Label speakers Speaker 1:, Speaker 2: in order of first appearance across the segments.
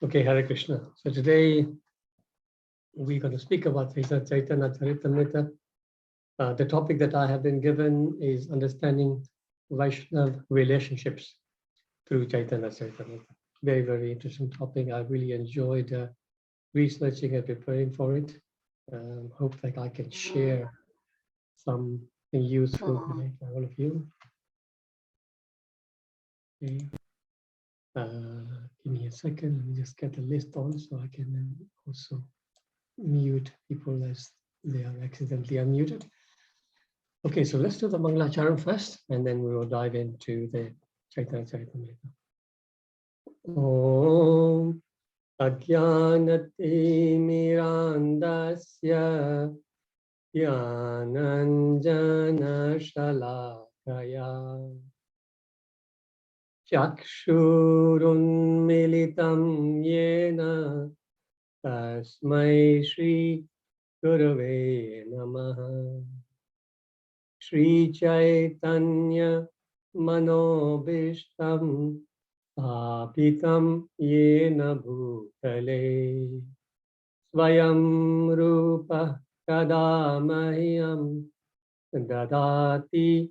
Speaker 1: Okay, Hare Krishna. So today we're going to speak about Sri Caitanya Caritamrita. The topic that I have been given is understanding Vaishnava relationships through Caitanya Caritamrita. Very, very interesting topic. I really enjoyed researching and preparing for it. Hope that I can share something useful today for all of you. Okay. Give me a second. Let me just get the list on so I can also mute people as they are accidentally unmuted. Okay, so let's do the Mangalacharan first, and then we will dive into the Caitanya Caritamrita. Om Ajnanati Mirandasya Yananjana Shalakaya Chakshurun Militam Yena Tasmai Shri Gurave Namaha Sri Caitanya Manobishtam Apitam Yena Bhutale Svayam Rupa Kadamahyam Dadati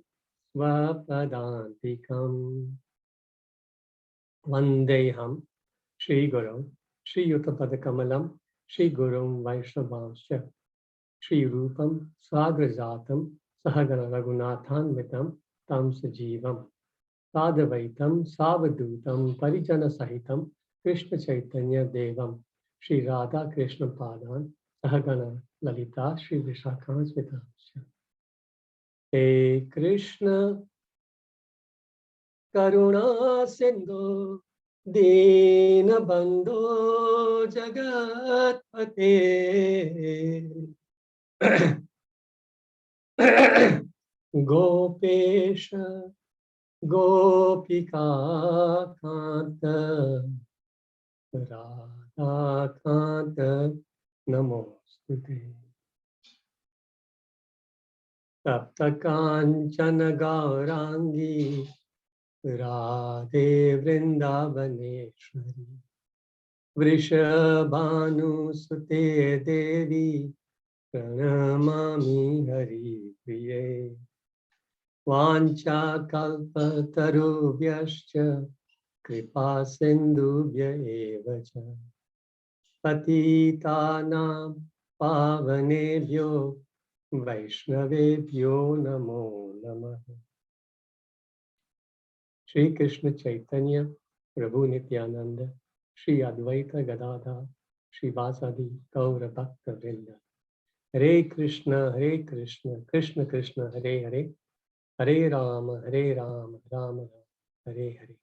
Speaker 1: Svapadantikam Vandeham Shri Guru Shri Yuttapadakamalam Shri Gurum Vaishnavamscha Shri Rupam Sagrajatam Sahagana Raghunathan Mitam Tam Sajivam Sadavaitam Savadutam Parijana Sahitam Krishna Chaitanya Devam Shri Radha Krishna Padan Sahagana Lalita Shri Vishakhan Smitamscha. Hey Krishna Karuna Sindhu Dina Bandho Jagat Pate Gopesha Gopika Kanta Radha Kanta Namostute Sapta Kanchana Gaurangi Radhe Vrindavaneshwari Vrishabhanu Sute Devi Pranamami Hari Priye Vancha kalpa tarubhyascha kripa sindhubhya evacha patitanam pavanebhyo vaishnavebhyo namo namaha. Shri Krishna Chaitanya Prabhu Nityananda Shri Advaita Gadadhar Shri Vasadi Gaura Bhakta Vrinda Hare Krishna Krishna Krishna Hare Hare Hare Rama, Rama Rama, Hare Hare.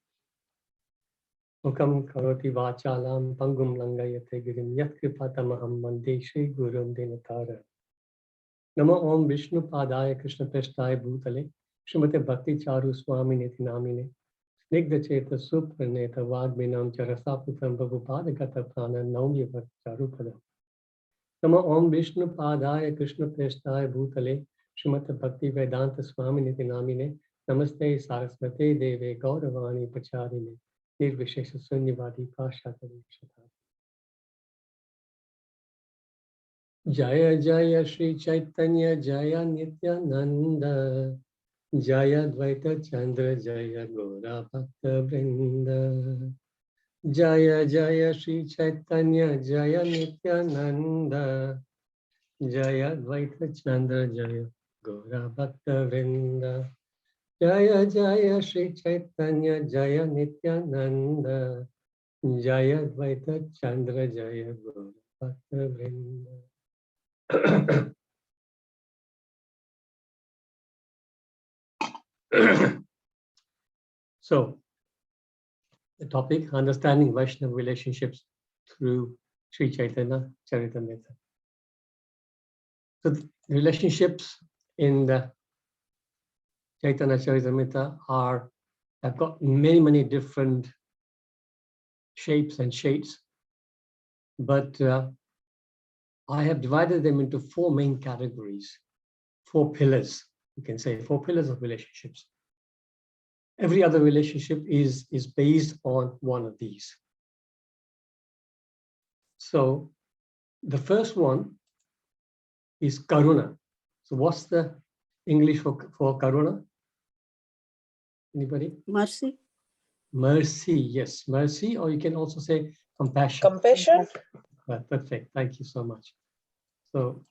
Speaker 1: Mukam karoti vachalam pangum langayate girim yat kripatamaham vande Shri Gurum Dinatara. Namo Om Vishnu Padaya Krishna Prestaya Bhutale Srimate Bhakti Charu Swami Niti Namine Snigdha Cheta Supraneta Vagminam Charasaputam Prabhupada Prana Naumi Bhakti Charu Padam. Namo Om Vishnu Padaya Krishna Prestaya Bhutale Srimate Bhakti Vedanta Swami Niti Namine Namaste Saraswate Deve Gauravani Pacharine Nirvishesha Sunyavadi Pashatari Shatari. Jaya Jaya Sri Caitanya Jaya Nityananda Jaya Dvaita Chandra Jaya Gaura Bhakta Vrinda Jaya Jaya Sri Caitanya Jaya Nityananda Jaya Dvaita Chandra Jaya Gaura Bhakta Vrinda Jaya Jaya Sri Caitanya Jaya Nityananda Jaya Dvaita Chandra Jaya Gaura Bhakta Vrinda. So, the topic, understanding Vaishnava relationships through Sri Caitanya Caritamrita. So, the relationships in the Caitanya Caritamrita have got many different shapes and shades, but I have divided them into four main categories, four pillars. You can say 4 pillars of relationships. Every other relationship is based on one of these. So the first one is Karuna. So what's the English for Karuna? Anybody?
Speaker 2: Mercy.
Speaker 1: Mercy, yes, mercy, or you can also say compassion.
Speaker 3: Compassion.
Speaker 1: Perfect, thank you so much. So,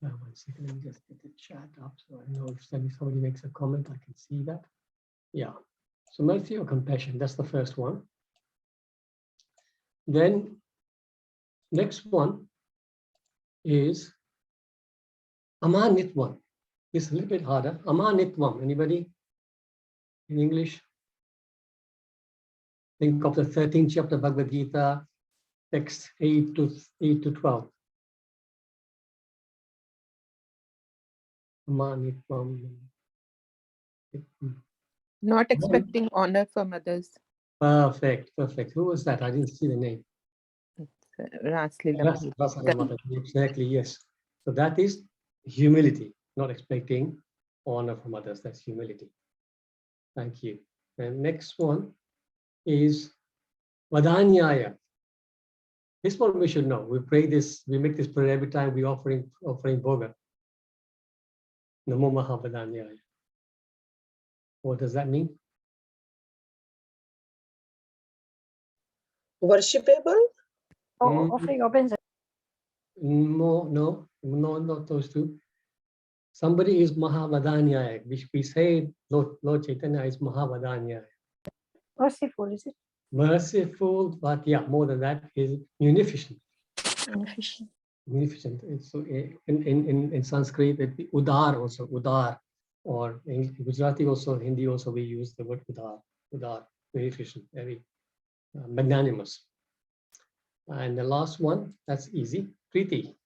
Speaker 1: 1 second, let me just get the chat up so I know if somebody makes a comment, I can see that. Yeah, so mercy or compassion, that's the first one. Then, next one is Amanitvam. It's a little bit harder. Amanitvam, anybody in English? Think of the 13th chapter of Bhagavad Gita, text 8 to 12. Amanitvam.
Speaker 4: Not expecting honor from others.
Speaker 1: Perfect, perfect. Who was that? I didn't see the name.
Speaker 4: Raslila.
Speaker 1: Exactly, yes. So that is humility, not expecting honor from others. That's humility. Thank you. And next one is Vadanyaya. This one we should know. We pray this, we make this prayer every time we offering Bhoga. Namo Mahavadanyaya. What does that mean?
Speaker 3: Worshipable.
Speaker 2: Offering opens.
Speaker 1: No, not those two. Somebody is Mahavadanyaya, which we say Lord Chaitanya is Mahavadanyaya.
Speaker 2: Merciful, is it?
Speaker 1: Merciful, but yeah, more than that is munificent.
Speaker 2: Munificent.
Speaker 1: Munificent. It's so in Sanskrit, it be udar also, udar, or in Gujarati also, Hindi also, we use the word udar, munificent, very magnanimous. And the last one, that's easy, Preeti.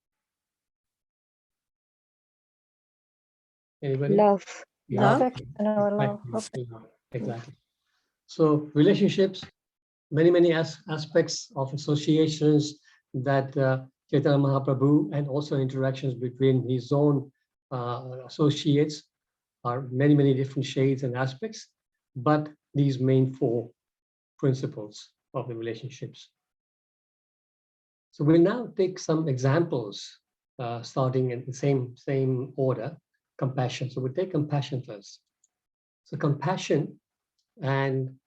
Speaker 1: Anybody?
Speaker 2: Love.
Speaker 1: Love.
Speaker 2: Love.
Speaker 1: Exactly. So relationships, many aspects of associations that Chaitanya Mahaprabhu and also interactions between his own associates are many different shades and aspects, but these main four principles of the relationships. So we'll now take some examples starting in the same order, compassion. So we'll take compassion first. So compassion, and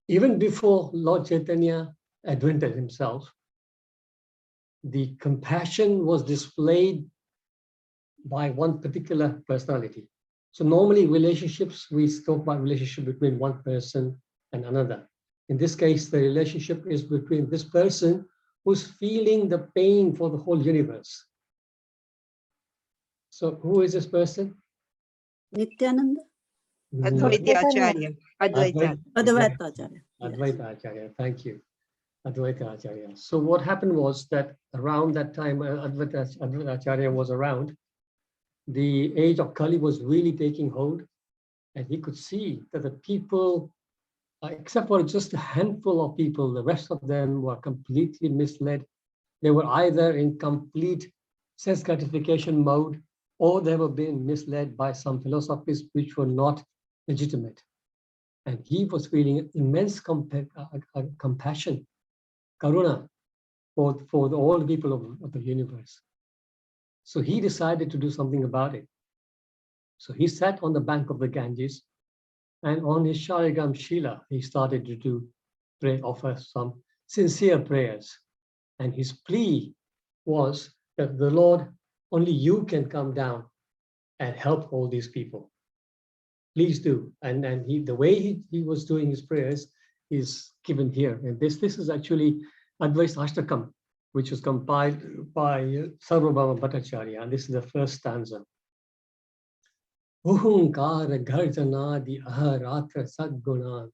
Speaker 1: even before Lord Chaitanya advented himself, the compassion was displayed by one particular personality. So normally relationships, we talk about relationship between one person and another. In this case, the relationship is between this person who's feeling the pain for the whole universe. So who is this person?
Speaker 2: Nityananda.
Speaker 5: Advaita Acharya.
Speaker 2: Advaita Acharya.
Speaker 1: Advaita Acharya, thank you. Advaita Acharya. So what happened was that around that time Advaita Acharya was around, the age of Kali was really taking hold, and he could see that the people, except for just a handful of people, the rest of them were completely misled. They were either in complete sense gratification mode, or they were being misled by some philosophies which were not legitimate. And he was feeling immense compassion, karuna, for all the people of the universe. So he decided to do something about it. So he sat on the bank of the Ganges, and on his Sharigam Shila, he started to pray, offer some sincere prayers. And his plea was that the Lord, only you can come down and help all these people. Please do. And the way he was doing his prayers is given here. And this is actually Advaita Ashtakam, which was compiled by Sarvabhauma Bhattacharya. And this is the first stanza. Uhunkara Garjanadi Aharatra Sadgunan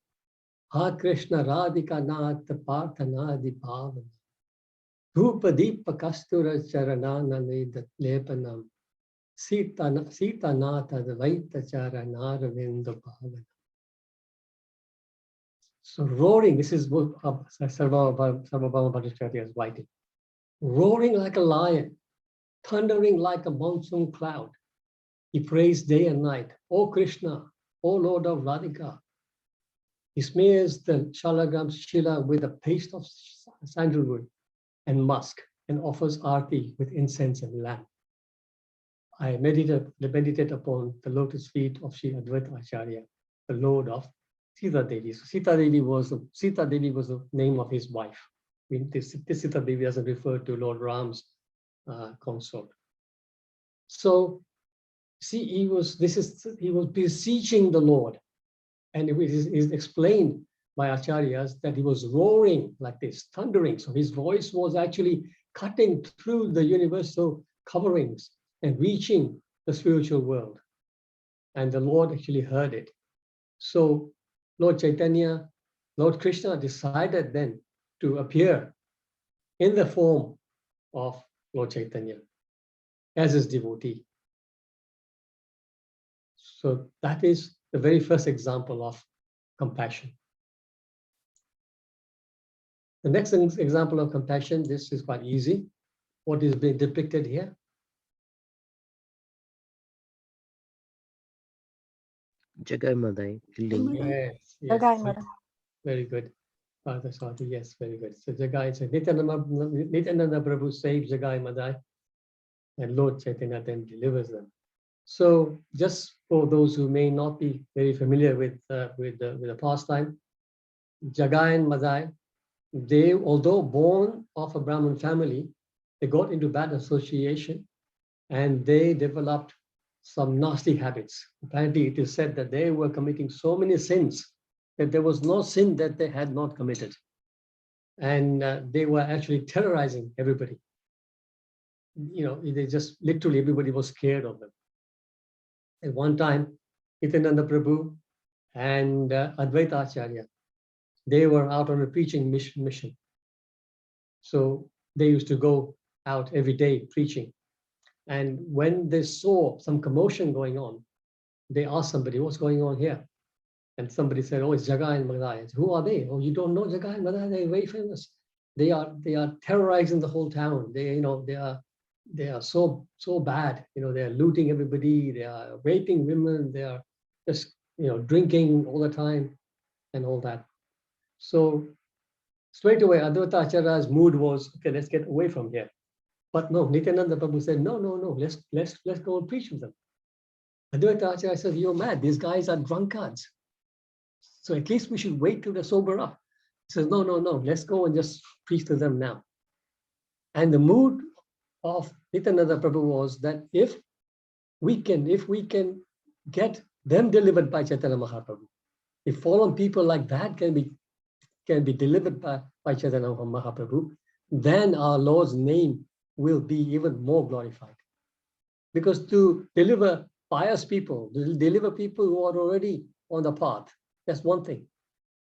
Speaker 1: Ha Krishna Radhika Nath Parthanadi Bhavan Rupa Deepa Kastura Charanana Lepanam Sita Nata Dvaita Charanaravinda Bhavan. So roaring, this is what Sarvabhauma Bhattacharya is writing. Roaring like a lion, thundering like a monsoon cloud. He prays day and night, O Krishna, O Lord of Radhika, He smears the Shalagram Shila with a paste of sandalwood and musk and offers arti with incense and lamp. I meditate upon the lotus feet of Sri Advaita Acharya, the Lord of Sita Devi. So Sita Devi was the name of his wife. I mean, this Sita Devi doesn't refer to Lord Ram's consort. So see, he was beseeching the Lord, and it is explained by acharyas that he was roaring like this, thundering. So his voice was actually cutting through the universal coverings and reaching the spiritual world. And the Lord actually heard it. So Lord Chaitanya, Lord Krishna decided then to appear in the form of Lord Chaitanya as his devotee. So that is the very first example of compassion. The next example of compassion, this is quite easy. What is being depicted here?
Speaker 3: Jagai Madai, killing.
Speaker 1: Yes,
Speaker 2: Jagai
Speaker 1: yes.
Speaker 2: Madai.
Speaker 1: Very good. Father Swati, yes, very good. So Jagai, so Nityananda Prabhu saves Jagai Madai, and Lord Chaitanya then delivers them. So just for those who may not be very familiar with the pastime, Jagai and Madai, they, although born of a Brahmin family, they got into bad association and they developed some nasty habits. Apparently, it is said that they were committing so many sins that there was no sin that they had not committed. And they were actually terrorizing everybody. You know, they just literally everybody was scared of them. At one time, Nityananda Prabhu and Advaita Acharya, they were out on a preaching mission. So they used to go out every day preaching. And when they saw some commotion going on, they asked somebody, what's going on here? And somebody said, oh, it's Jagai and Madai. Who are they? Oh, you don't know Jagai and Madai? They're very famous. They are terrorizing the whole town. They are so bad. You know, they are looting everybody. They are raping women. They are just, you know, drinking all the time and all that. So straight away, Advaita Acharya's mood was, okay, let's get away from here. But no, Nityananda Prabhu said, no, let's go and preach with them. Advaita Acharya says, you're mad. These guys are drunkards. So at least we should wait till they sober up. He says, no, let's go and just preach to them now. And the mood of Nityananda Prabhu was that if we can get them delivered by Chaitanya Mahaprabhu, if fallen people like that can be delivered by Chaitanya Mahaprabhu, then our Lord's name will be even more glorified. Because to deliver pious people, to deliver people who are already on the path, that's one thing.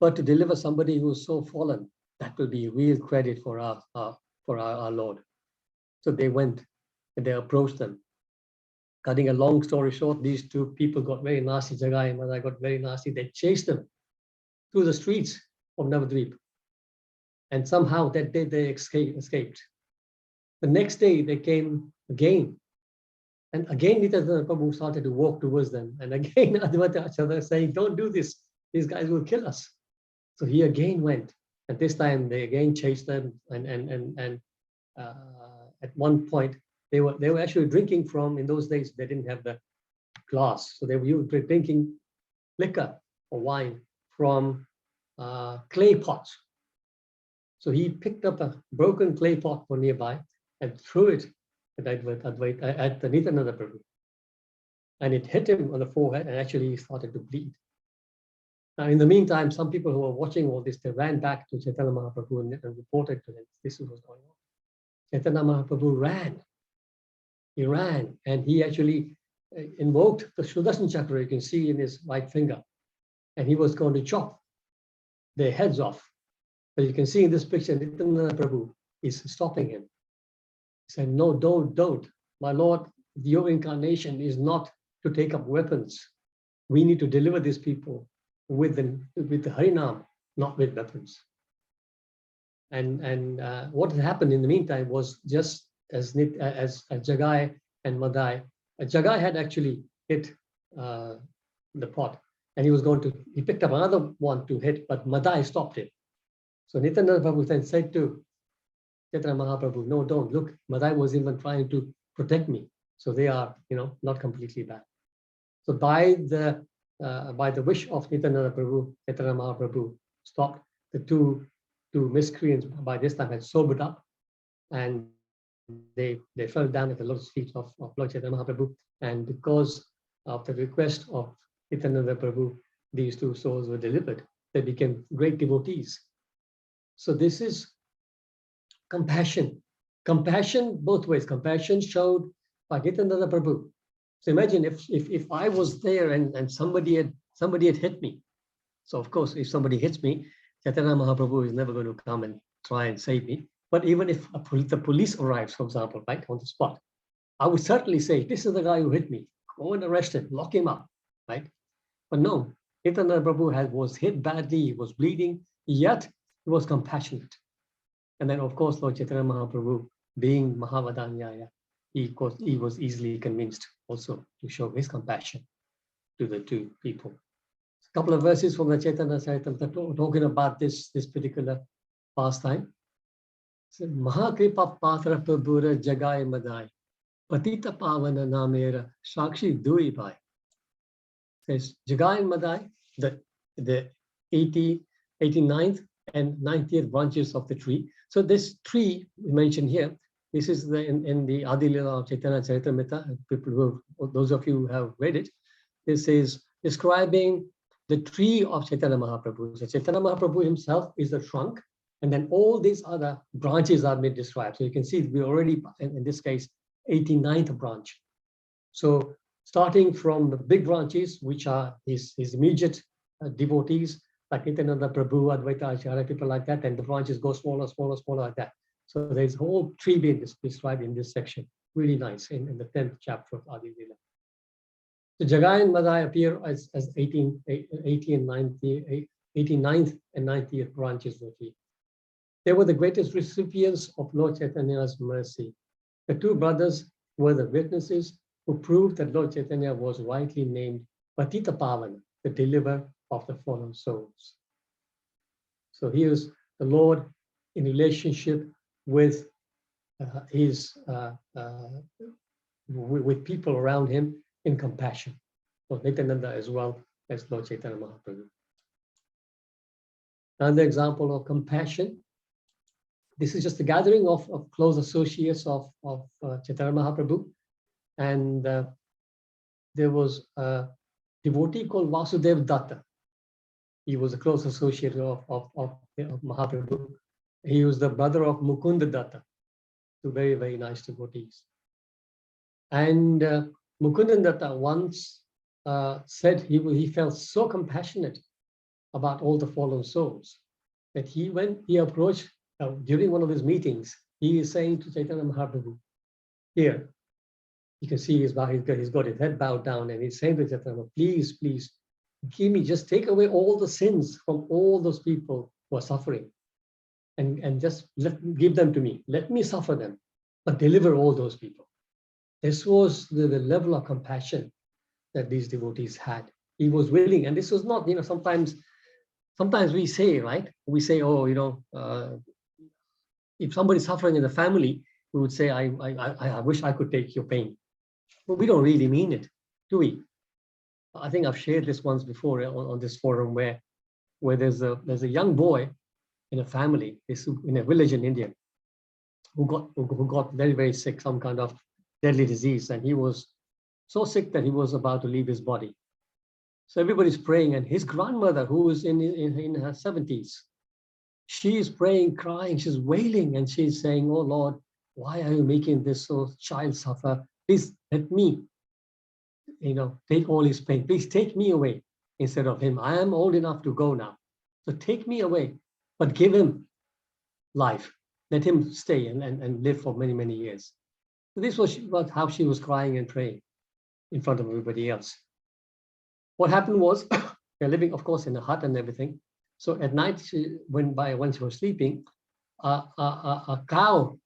Speaker 1: But to deliver somebody who is so fallen, that will be real credit for our Lord. So they went and they approached them. Cutting a long story short, these two people got very nasty. Jagai and Madai got very nasty. They chased them through the streets of Navadvip. And somehow that day they escaped. The next day they came again. And again, Nityananda Prabhu started to walk towards them. And again, Advaita Acharya saying, don't do this. These guys will kill us. So he again went. And this time they again chased them. And at one point, they were actually drinking from, in those days, they didn't have the glass. So they were drinking liquor or wine from clay pots. So he picked up a broken clay pot from nearby and threw it at the Nityananda Prabhu. And it hit him on the forehead and actually he started to bleed. Now, in the meantime, some people who were watching all this, they ran back to Chaitanya Mahaprabhu and reported to him, this is what's going on. Chaitanya Mahaprabhu ran. He ran and he actually invoked the Sudarshan Chakra, you can see in his right finger. And he was going to chop their heads off. But you can see in this picture, Nityananda Prabhu is stopping him. He said, no, don't. My Lord, your incarnation is not to take up weapons. We need to deliver these people with the Harinam, not with weapons. And what had happened in the meantime was just as Jagai and Madai. Jagai had actually hit the pot, and he picked up another one to hit, but Madai stopped him. So Nityananda Prabhu then said to Chaitanya Mahaprabhu, no, don't, look, Madai was even trying to protect me. So they are, not completely bad. So by the wish of Nityananda Prabhu, Chaitanya Mahaprabhu stopped. The two miscreants by this time had sobered up, and they fell down at the lotus feet of Lord Chaitanya Mahaprabhu. And because of the request of Nityananda Prabhu, these two souls were delivered. They became great devotees. So this is compassion. Compassion both ways. Compassion showed by Nityananda Prabhu. So imagine if I was there and somebody had hit me. So of course, if somebody hits me, Chaitanya Mahaprabhu is never going to come and try and save me. But even if the police arrives, for example, right, on the spot, I would certainly say, this is the guy who hit me. Go and arrest him, lock him up, right? But no, Nityananda Prabhu was hit badly, he was bleeding, yet he was compassionate. And then, of course, Lord Chaitanya Mahaprabhu, being Mahavadanyaya, he was easily convinced also to show his compassion to the two people. A couple of verses from the Chaitanya Caritamrita talking about this particular pastime. So, Mahakripa Patra Prabhura Jagai Madai, Patita Pavana Namera Shakshi Dui Bhai. Says Jagai Madai, the 89th and 90th branches of the tree. So this tree we mentioned here, this is in the Adi Lila of Chaitanya Caritamrita. Those of you who have read it, this is describing the tree of Chaitanya Mahaprabhu. So Chaitanya Mahaprabhu himself is the trunk, and then all these other branches are being described. So you can see we already, in this case, 89th branch. So starting from the big branches, which are his immediate devotees, like Nityananda Prabhu, Advaita Acharya, people like that, and the branches go smaller, smaller, smaller like that. So there's a whole tree being described in this section. Really nice in the 10th chapter of Adi Lila. The Jagai and Madai appear as 89th and 90th branches of the tree. They were the greatest recipients of Lord Chaitanya's mercy. The two brothers were the witnesses who proved that Lord Chaitanya was rightly named Patita Pavana, the deliverer of the fallen souls. So here's the Lord in relationship with with people around him in compassion. For Nityananda as well as Lord Chaitanya Mahaprabhu. Another example of compassion. This is just a gathering of close associates of Chaitanya Mahaprabhu. And there was a devotee called Vasudev Datta. He was a close associate of Mahaprabhu. He was the brother of Mukunda-Datta, two very, very nice devotees. And Mukunda-Datta once said he felt so compassionate about all the fallen souls that he approached during one of his meetings, he is saying to Chaitanya Mahaprabhu, here, you can see he's got his head bowed down, and he's saying to Chaitanya, please, please, just take away all the sins from all those people who are suffering, and just give them to me. Let me suffer them, but deliver all those people. This was the level of compassion that these devotees had. He was willing, and this was not, sometimes we say, right? We say, oh, if somebody's suffering in the family, we would say, I wish I could take your pain. But we don't really mean it, do we? I think I've shared this once before on this forum where there's a young boy in a family, in a village in India, who got very, very sick, some kind of deadly disease, and he was so sick that he was about to leave his body. So everybody's praying, and his grandmother, who is in her 70s, she's praying, crying, she's wailing, and she's saying, oh Lord, why are you making this child suffer? Please let me, take all his pain. Please take me away instead of him. I am old enough to go now. So take me away, but give him life. Let him stay and live for many, many years. So this was how she was crying and praying in front of everybody else. What happened was, they're living, of course, in a hut and everything. So at night, when she was sleeping, a cow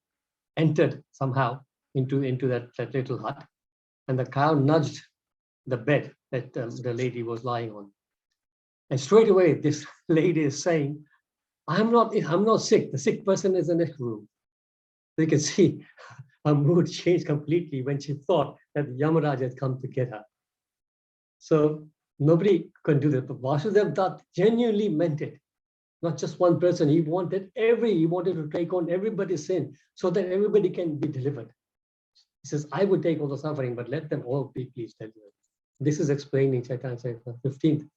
Speaker 1: entered somehow into that little hut, and the cow nudged the bed that the lady was lying on. And straight away, this lady is saying, I'm not sick. The sick person is in the next room. So you can see her mood changed completely when she thought that Yamaraj had come to get her. So nobody can do that. But Vasudev Dutt genuinely meant it. Not just one person. He wanted to take on everybody's sin so that everybody can be delivered. He says, I would take all the suffering, but let them all be please delivered. This is explained in Chaitanya Caritamrita 15th,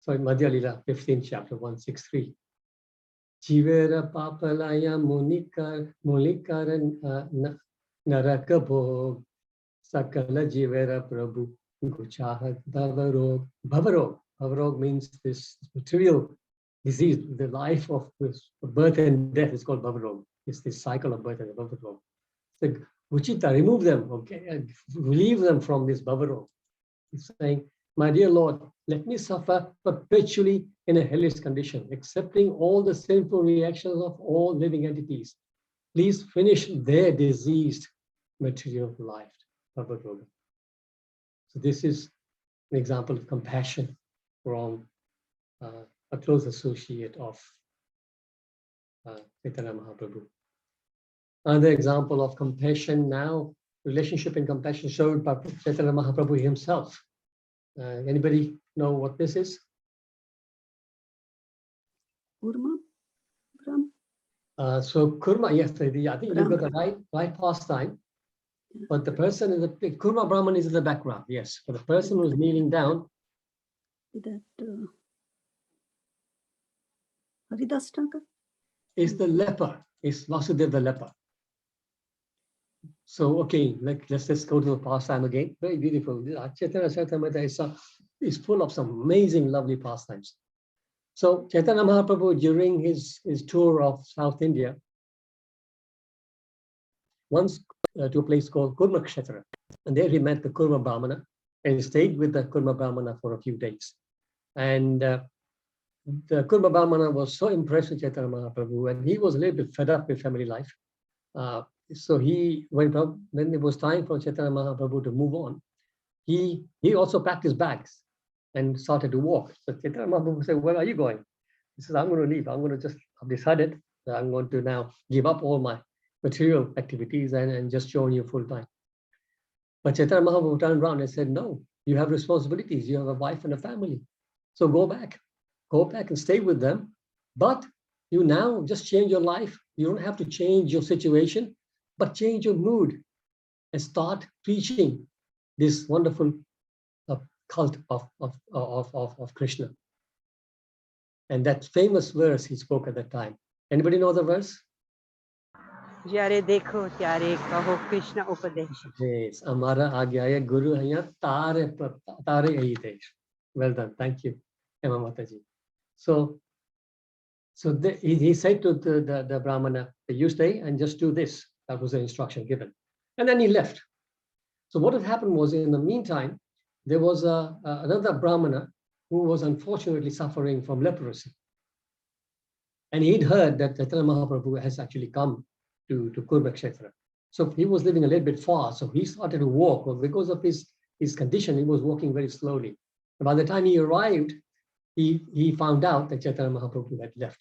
Speaker 1: Madhya Lila 15th chapter 163. Jivera papalaya mulikaran narakabhog sakala jivera prabhu guchahat bhavarog. Bhavarog means this material disease, the life of this birth and death is called bhavarog. It's this cycle of birth and bhavarog. So Uchita, remove them, okay, and relieve them from this bhavarog. He's saying, my dear Lord, let me suffer perpetually in a hellish condition, accepting all the sinful reactions of all living entities. Please finish their diseased material life. So this is an example of compassion from a close associate of Chaitanya Mahaprabhu. Another example of compassion now, relationship and compassion showed by Chaitanya Mahaprabhu himself. Anybody know what this is?
Speaker 2: Kurma? Brahm?
Speaker 1: So Kurma, yes, I think you've got the right pastime, but the person is Kurma Brahman is in the background, yes. But the person who's kneeling down.
Speaker 2: That Haridas Thakur?
Speaker 1: Is the leper, is Vasudev the leper. So, okay, let's just go to the pastime again. Very beautiful. Chaitanya Caritamrita is full of some amazing, lovely pastimes. So, Chaitanya Mahaprabhu, during his tour of South India, once to a place called Kurma Kshetra. And there he met the Kurma Brahmana and he stayed with the Kurma Brahmana for a few days. And the Kurma Brahmana was so impressed with Chaitanya Mahaprabhu and he was a little bit fed up with family life. So he went up, when it was time for Chaitanya Mahaprabhu to move on, he also packed his bags and started to walk. So Chaitanya Mahaprabhu said, where are you going? He says, I'm going to leave. I've decided that I'm going to now give up all my material activities and just join you full time. But Chaitanya Mahaprabhu turned around and said, no, you have responsibilities. You have a wife and a family. So go back and stay with them. But you now just change your life. You don't have to change your situation, but change your mood and start preaching this wonderful cult of Krishna. And that famous verse he spoke at that time. Anybody know the verse?
Speaker 5: Jare dekho tyare kaho Krishna upadesh.
Speaker 1: Yes, Amara Agyaya Guru Haya Tare Aidesh. Well done, thank you, Emma Mataji. So he said to the Brahmana, you stay and just do this. That was the instruction given. And then he left. So what had happened was, in the meantime, there was another Brahmana who was unfortunately suffering from leprosy. And he'd heard that Chaitanya Mahaprabhu has actually come to Kurma Kshetra. So he was living a little bit far. So he started to walk. Well, because of his condition, he was walking very slowly. And by the time he arrived, he found out that Chaitanya Mahaprabhu had left.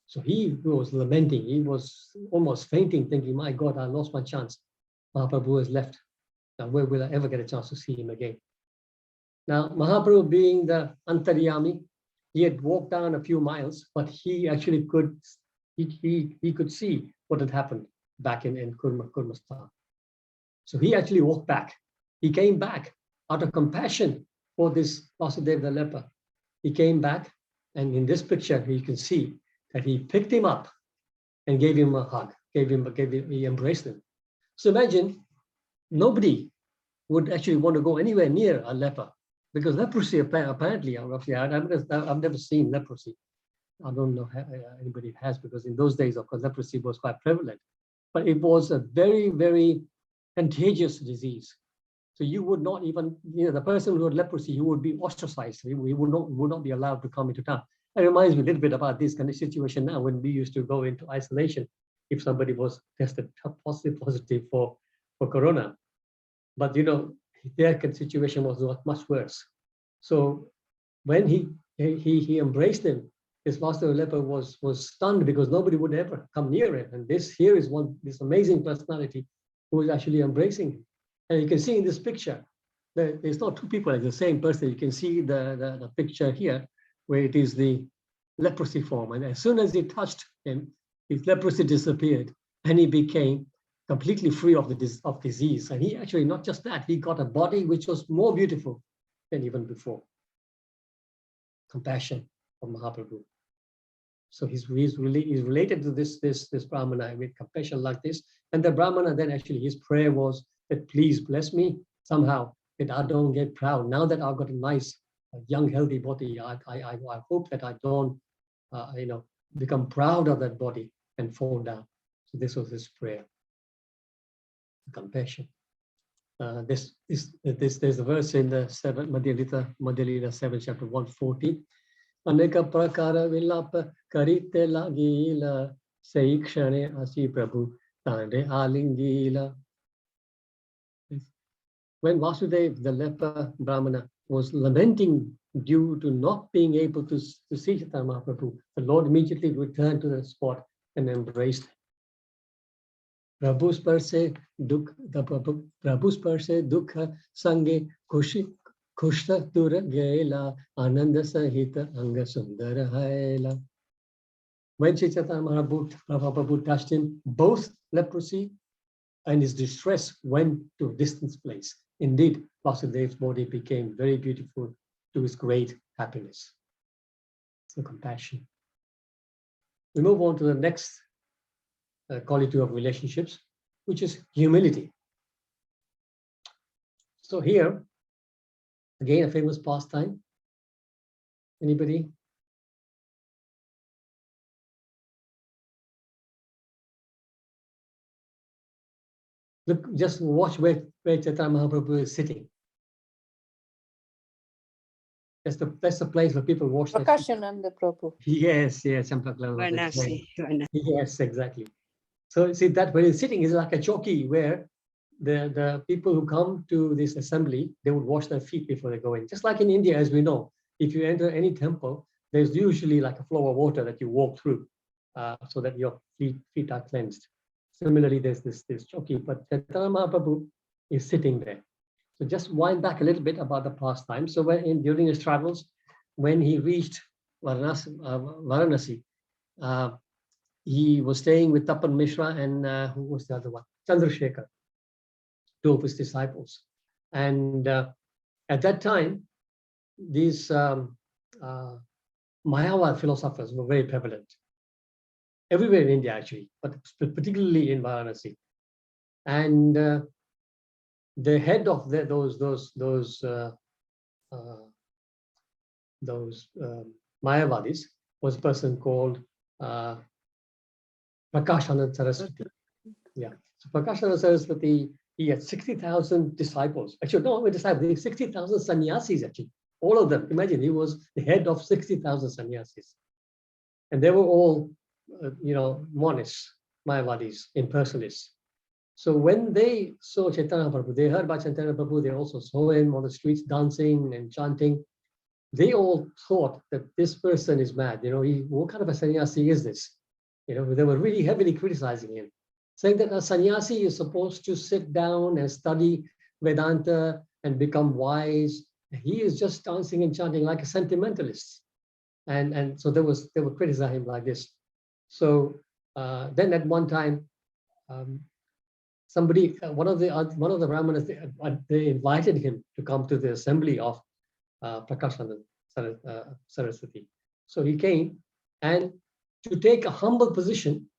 Speaker 1: So he was lamenting. He was almost fainting, thinking, my God, I lost my chance. Mahaprabhu has left. Now, where will I ever get a chance to see him again? Now, Mahaprabhu being the Antaryami, he had walked down a few miles, but he actually could see what had happened back in Kurmastan. So he actually walked back. He came back out of compassion for this Vasudeva the leper. He came back, and in this picture, you can see that he picked him up and gave him a hug, he embraced him. So imagine, nobody would actually want to go anywhere near a leper, because leprosy apparently, I've never seen leprosy. I don't know how anybody has, because in those days, of course, leprosy was quite prevalent, but it was a very, very contagious disease. So you would not even, the person who had leprosy, you would be ostracized. He would not be allowed to come into town. It reminds me a little bit about this kind of situation now, when we used to go into isolation if somebody was tested positive for corona. But their situation was much worse. So when he he embraced him. This master leper was stunned because nobody would ever come near him. And this amazing personality who was actually embracing him. And you can see in this picture, there's not two people, it's the same person. You can see the picture here, where it is the leprosy form. And as soon as he touched him, his leprosy disappeared and he became completely free of disease. And he actually, not just that, he got a body which was more beautiful than even before. Compassion of Mahaprabhu. So he's related to this Brahmana with compassion like this. And the Brahmana then actually, his prayer was that please bless me somehow, that I don't get proud. Now that I've got a nice, young, healthy body, I hope that I don't, become proud of that body and fall down. So this was his prayer. Compassion. There's a verse in the Madhya Lila 7, chapter 140. Aneka prakara vilapa karite lagila seikshane asi Prabhu tande alingila. When Vasudev, the leper Brahmana, was lamenting due to not being able to see Chaitanya Mahaprabhu, the Lord immediately returned to the spot and embraced him. Prabhu's parse dukha sange kushta tura gela ananda sahita anga sundara haila. When Sri Chaitanya Mahaprabhu touched him, both leprosy and his distress went to a distant place. Indeed, Vasudev's body became very beautiful to his great happiness. So compassion. We move on to the next quality of relationships, which is humility. So here, again, a famous pastime. Anybody? Look, just watch where Chaitanya Mahaprabhu is sitting. That's the place where people wash their feet.
Speaker 4: Prakashananda Prabhu.
Speaker 1: Yes.
Speaker 5: Varanasi.
Speaker 1: Yes, exactly. So see that where he's sitting is like a choki where the people who come to this assembly, they would wash their feet before they go in. Just like in India, as we know, if you enter any temple, there's usually like a flow of water that you walk through so that your feet are cleansed. Similarly, there's this choki, but Chaitanya Mahaprabhu is sitting there. So just wind back a little bit about the pastime. So during his travels, when he reached Varanasi, he was staying with Tapan Mishra and who was the other one? Chandrasekhar, two of his disciples. And at that time, these Mayavad philosophers were very prevalent. Everywhere in India, actually, but particularly in Varanasi. And the head of those Mayavadis was a person called Prakashananda Saraswati. Yeah. So Prakashananda Saraswati, he had 60,000 disciples. Actually, no, disciples, 60,000 sannyasis, actually. All of them. Imagine, he was the head of 60,000 sannyasis. And they were all, monists, Mayavadis, impersonalists. So when they saw Chaitanya Prabhu, they heard about Chaitanya Prabhu, they also saw him on the streets dancing and chanting. They all thought that this person is mad. What kind of a sannyasi is this? They were really heavily criticizing him, saying that a sannyasi is supposed to sit down and study Vedanta and become wise. He is just dancing and chanting like a sentimentalist. And so they were criticizing him like this. So then at one time, one of the Brahmanas, they invited him to come to the assembly of Prakashananda Saraswati. So he came, and to take a humble position,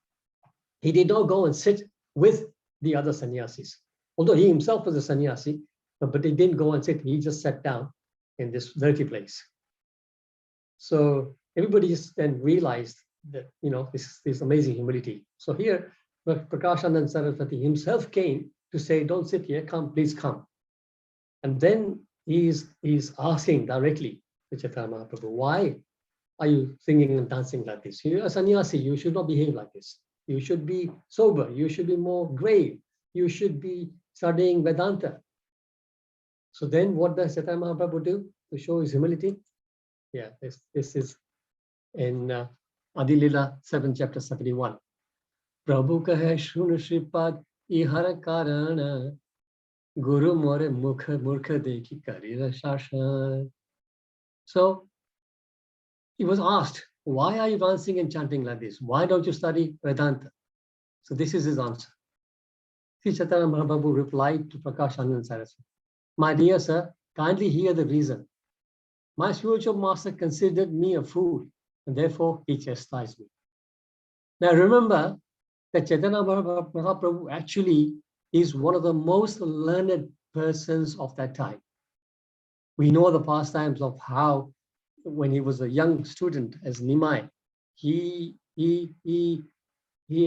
Speaker 1: he did not go and sit with the other sannyasis. Although he himself was a sannyasi, but he didn't go and sit. He just sat down in this dirty place. So everybody just then realized that this amazing humility. So here, Prakashananda Saraswati himself came to say, "Don't sit here. Come, please come." And then he's asking directly to Chaitanya Mahaprabhu, "Why are you singing and dancing like this? You're a sannyasi. You should not behave like this. You should be sober. You should be more grave. You should be studying Vedanta." So then what does Chaitanya Mahaprabhu do to show his humility? Yeah, this is in Adilila 7, chapter 71. Prabhu kahe shun shripad ihara karana guru more mukha dekhi karira shashan. So he was asked, why are you dancing and chanting like this? Why don't you study Vedanta? So this is his answer. Sri Caitanya Mahaprabhu replied to Prakash Anand Saraswati, my dear sir, kindly hear the reason. My spiritual master considered me a fool, and therefore he chastised me. Now remember that Chaitanya Mahaprabhu actually is one of the most learned persons of that time. We know the pastimes of how, when he was a young student as Nimai, he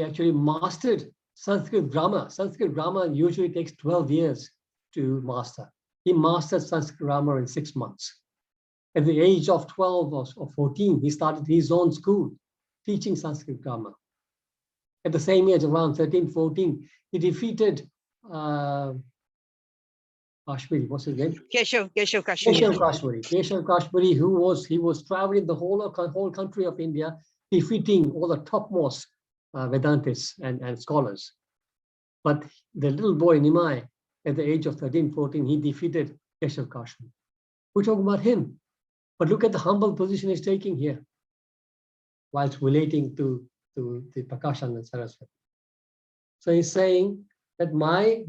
Speaker 1: actually mastered Sanskrit grammar. Sanskrit grammar usually takes 12 years to master. He mastered Sanskrit grammar in 6 months. At the age of 12 or 14, he started his own school teaching Sanskrit grammar. At the same age, around 13, 14, he defeated Kashmiri, what's his name?
Speaker 5: Keshav
Speaker 1: Keshav
Speaker 5: Kashmiri.
Speaker 1: Keshav Kashmiri, he was traveling the whole country of India, defeating all the topmost Vedantists and scholars. But the little boy Nimai, at the age of 13, 14, he defeated Keshav Kashmiri. We're talking about him. But look at the humble position he's taking here, whilst relating to the Prakash Anand Saraswati. So he's saying that my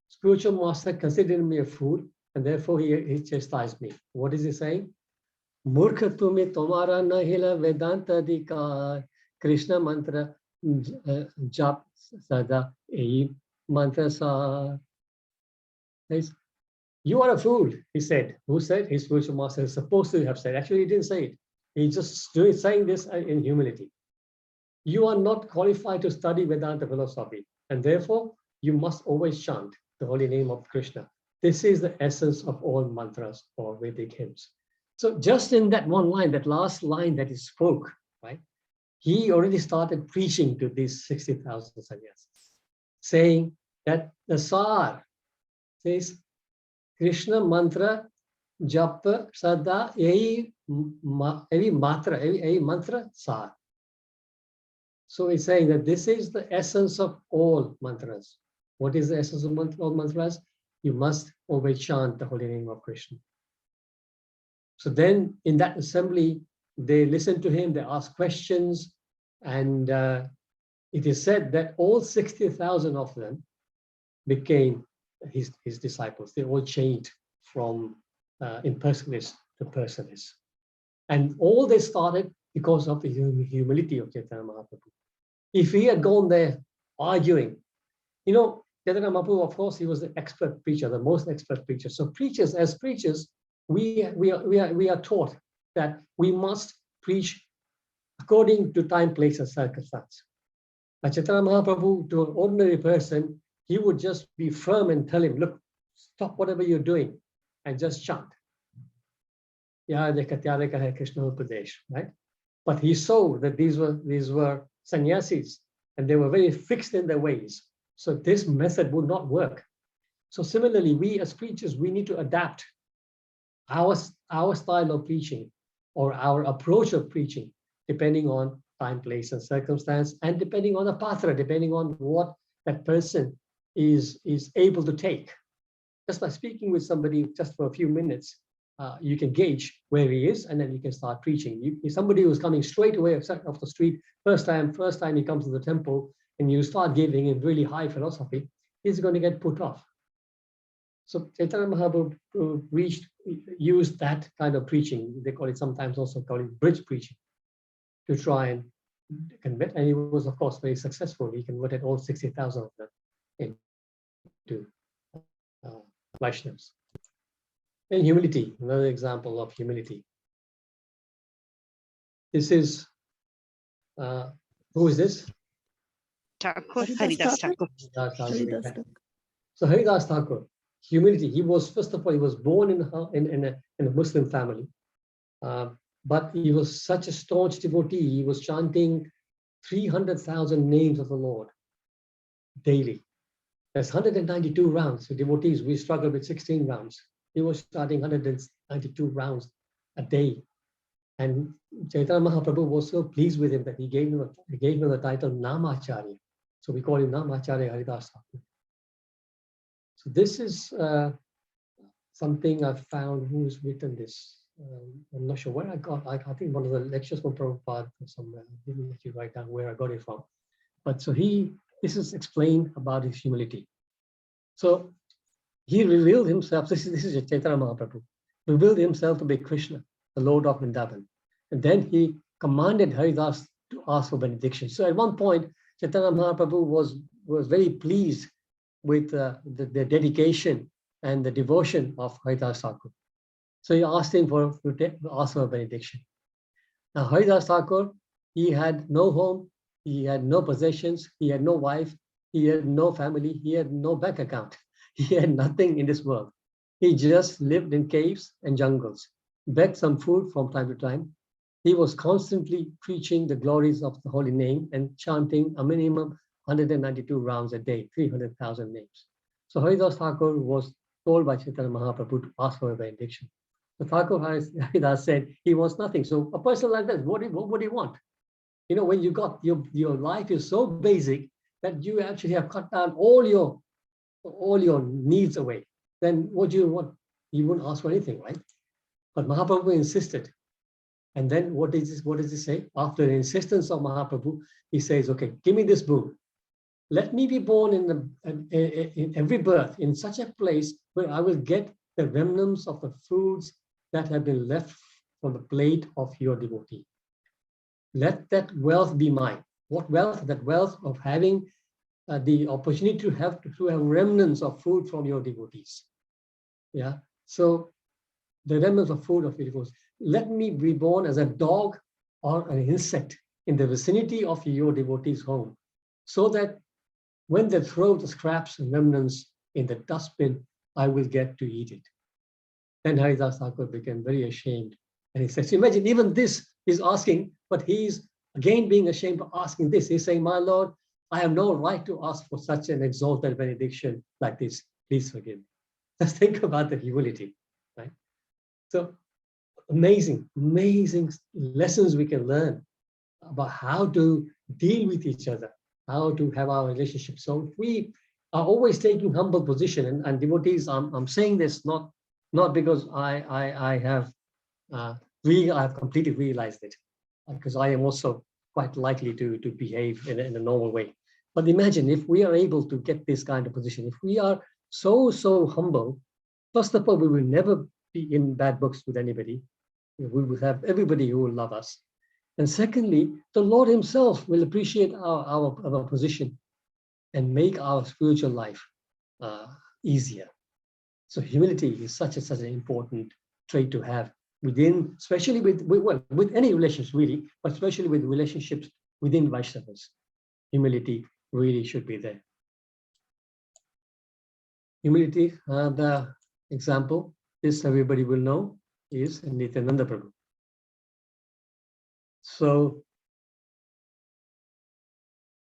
Speaker 1: spiritual master considered me a fool, and therefore he chastised me. What is he saying? Murkha tumi tomara nahila Vedanta dikar Krishna mantra jap sada ei mantra sa. You are a fool, he said. Who said? His spiritual master is supposed to have said. Actually, he didn't say it. He's just saying this in humility. You are not qualified to study Vedanta philosophy, and therefore you must always chant the holy name of Krishna. This is the essence of all mantras or Vedic hymns. So just in that one line, that last line that he spoke, right? He already started preaching to these 60,000 sannyasis, saying that the Sar says, Krishna mantra japa sada ei mantra sar. So he's saying that this is the essence of all mantras. What is the essence of all mantras? You must always chant the holy name of Krishna. So then in that assembly, they listened to him, they asked questions, and it is said that all 60,000 of them became his disciples. They all changed from impersonalists to personists. And all they started because of the humility of Chaitanya Mahaprabhu. If he had gone there arguing, Chaitanya Mahaprabhu, of course, he was the expert preacher, the most expert preacher. So preachers, as preachers, we are taught that we must preach according to time, place, and circumstance. But Chaitanya Mahaprabhu, to an ordinary person, he would just be firm and tell him, look, stop whatever you're doing and just chant. Krishna Upadesh, right? But he saw that these were sannyasis and they were very fixed in their ways. So this method would not work. So similarly, we as preachers, we need to adapt our style of preaching or our approach of preaching, depending on time, place, and circumstance, and depending on the patra, depending on what that person is able to take. Just by speaking with somebody just for a few minutes, you can gauge where he is, and then you can start preaching. Somebody who's coming straight away off the street, first time he comes to the temple, and you start giving him really high philosophy, he's going to get put off. So Chaitanya Mahaprabhu used that kind of preaching. They call it sometimes also bridge preaching, to try and convert. And he was, of course, very successful. He converted all 60,000 of them into Vaishnavas. And humility, another example of humility. This is, who is this?
Speaker 5: Thakur,
Speaker 2: Haridas
Speaker 5: Haridas Thakur.
Speaker 2: Haridas Thakur.
Speaker 1: So Haridas Thakur, humility. He was, first of all, he was born in a Muslim family, but he was such a staunch devotee. He was chanting 300,000 names of the Lord daily. There's 192 rounds. So devotees, we struggle with 16 rounds. He was starting 192 rounds a day. And Chaitanya Mahaprabhu was so pleased with him that he gave him the title Namacharya. So we call him Namacharya Haridas Thakur. So this is something I've found. Who's written this? I'm not sure where I got. I think one of the lectures from Prabhupada somewhere. I didn't actually write down where I got it from. But so this is explained about his humility. So he revealed himself. This is Chaitanya Mahaprabhu. Revealed himself to be Krishna, the Lord of Vrindavan. And then he commanded Haridas to ask for benediction. So at one point, Chaitanya Mahaprabhu was very pleased with the dedication and the devotion of Haridas Thakur. So he asked him to ask for a benediction. Now Haridas Thakur, he had no home, he had no possessions, he had no wife, he had no family, he had no bank account. He had nothing in this world. He just lived in caves and jungles, begged some food from time to time. He was constantly preaching the glories of the holy name and chanting a minimum 192 rounds a day, 300,000 names. So Haridas Thakur was told by Chaitanya Mahaprabhu to ask for a benediction. So Thakur Haridas said he wants nothing. So a person like that, what would he want? You know, when you got your life is so basic that you actually have cut down all your needs away, then what do you want? You wouldn't ask for anything, right? But Mahaprabhu insisted. And then what does he say? After the insistence of Mahaprabhu, he says, okay, give me this boon. Let me be born in every birth in such a place where I will get the remnants of the foods that have been left from the plate of your devotee. Let that wealth be mine. What wealth? That wealth of having the opportunity to have remnants of food from your devotees. Yeah. So the remnants of food of your devotees. Let me be born as a dog or an insect in the vicinity of your devotee's home, so that when they throw the scraps and remnants in the dustbin, I will get to eat it. Then Haridas Thakur became very ashamed. And he says, imagine even this is asking, but he's again being ashamed of asking this. He's saying, my Lord, I have no right to ask for such an exalted benediction like this. Please forgive me. Just think about the humility, right? So amazing lessons we can learn about how to deal with each other, how to have our relationship. So if we are always taking humble position, and devotees, I'm saying this not because I have completely realized it, because I am also quite likely to behave in a normal way. But imagine if we are able to get this kind of position, if we are so humble, first of all, we will never be in bad books with anybody. We will have everybody who will love us. And secondly, the Lord himself will appreciate our position and make our spiritual life easier. So humility is such an important trait to have within, especially with any relations really, but especially with relationships within Vaishnavas. Humility really should be there. Humility, the example, this everybody will know, is Nityananda Prabhu. So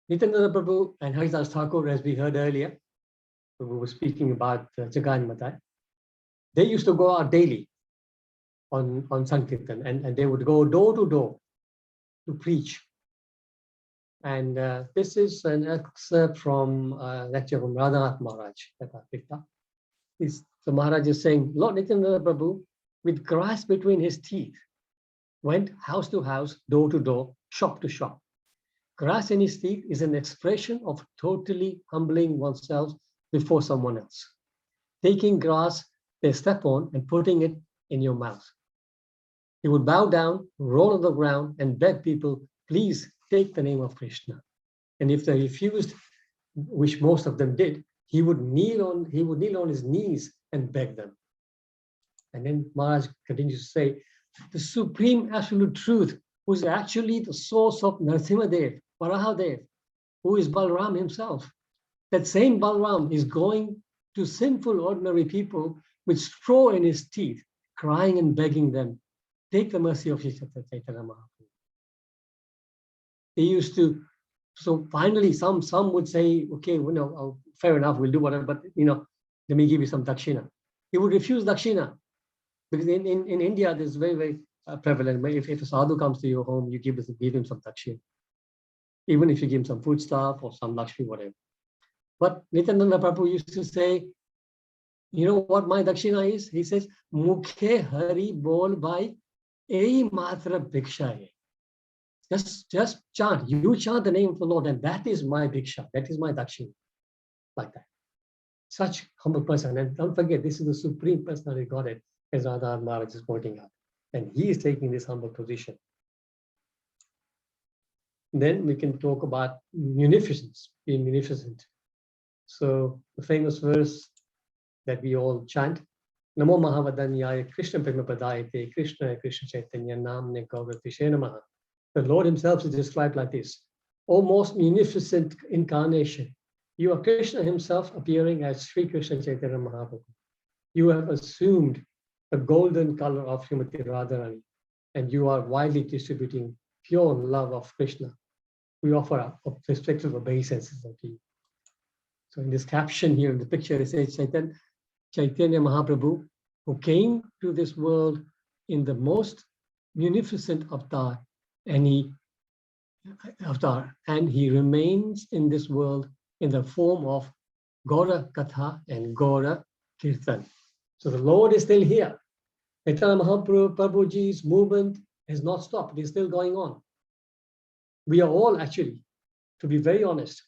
Speaker 1: Nityananda Prabhu and Haridas Thakur, as we heard earlier, we were speaking about Jagan Matai, they used to go out daily on Sankirtan, and they would go door to door to preach. And this is an excerpt from a lecture from Radhanath Maharaj that I picked up. The Maharaj is saying, Lord Nityananda Prabhu, with grass between his teeth, went house to house, door to door, shop to shop. Grass in his teeth is an expression of totally humbling oneself before someone else. Taking grass they step on and putting it in your mouth. He would bow down, roll on the ground, and beg people, please take the name of Krishna. And if they refused, which most of them did, he would kneel on his knees and beg them. And then Maharaj continues to say, the supreme absolute truth, who is actually the source of Narasimhadev, Varahadev, who is Balram himself. That same Balram is going to sinful ordinary people with straw in his teeth, crying and begging them, take the mercy of Chaitanya Mahaprabhu. They used to, so finally some would say, okay, fair enough, we'll do whatever, but let me give you some dakshina. He would refuse dakshina. Because in India, there's very prevalent. If a sadhu comes to your home, you give him some dakshina. Even if you give him some food stuff or some Lakshmi, whatever. But Nityananda Prabhu used to say, you know what my dakshina is? He says, Mukunda-Hari bol bhai, ei matra bhiksha hai. Just chant. You chant the name of the Lord, and that is my bhiksha. That is my dakshina. Like that. Such humble person. And don't forget, this is the Supreme Personality of Godhead, as Radha Maharaj is pointing out. And he is taking this humble position. Then we can talk about munificence, being munificent. So the famous verse that we all chant, Namo Mahavadanyaya Krishna Premapadayate Krishna Krishna Chaitanya Namne Gaura Namaha. The Lord himself is described like this: O most munificent incarnation, you are Krishna himself appearing as Sri Krishna Chaitanya Mahaprabhu. You have assumed the golden color of Srimati Radharani, and you are widely distributing pure love of Krishna. We offer a perspective of obeisances to you. So in this caption here in the picture, it says Chaitanya Mahaprabhu, who came to this world in the most munificent avatar, and he remains in this world in the form of Gaura Katha and Gaura Kirtan. So the Lord is still here. Chaitanya Mahaprabhuji's movement has not stopped. It is still going on. We are all actually, to be very honest,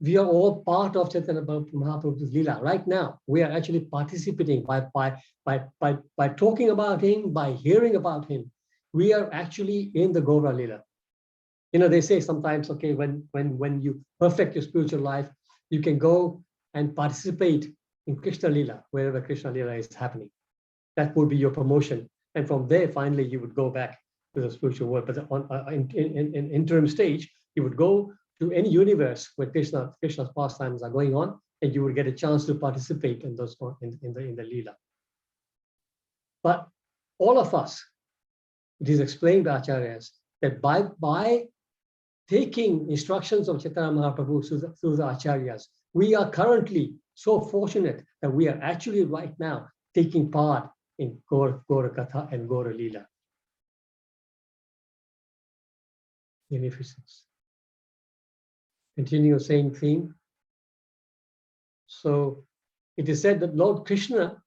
Speaker 1: we are all part of Chaitanya Mahaprabhu's Leela. Right now, we are actually participating by talking about him, by hearing about him. We are actually in the Gaura Leela. You know, they say sometimes, okay, when you perfect your spiritual life, you can go and participate in Krishna Leela, wherever Krishna Leela is happening. That would be your promotion. And from there, finally, you would go back to the spiritual world. But in interim stage, you would go to any universe where Krishna's pastimes are going on, and you would get a chance to participate in those in the Leela. But all of us, it is explained by Acharyas that by taking instructions of Chaitanya Mahaprabhu through the Acharyas, we are currently so fortunate that we are actually right now taking part in Gaura Katha and Gaura Leela. Munificence. Continue the same theme. So it is said that Lord Krishna,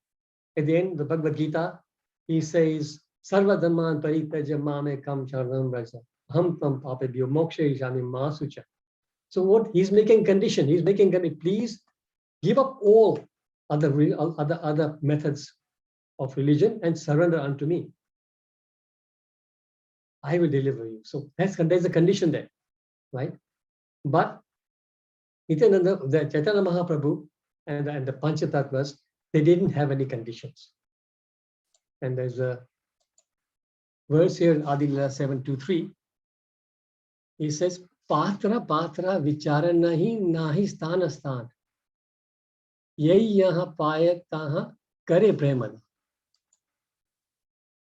Speaker 1: at the end of the Bhagavad Gita, he says, Sarva dhamman paritaja mame kam charanam raja, aham tam papebhyo moksha ishami masucha. So what he's making condition, please give up all other methods of religion and surrender unto me. I will deliver you. So there's a condition there, right? But Nityananda, the Chaitanya Mahaprabhu and the Panchatattvas, they didn't have any conditions. And there's a verse here in Adi Leela 723. He says, Patra vichara nahi sthan. Yai yaha payat taha kare premana.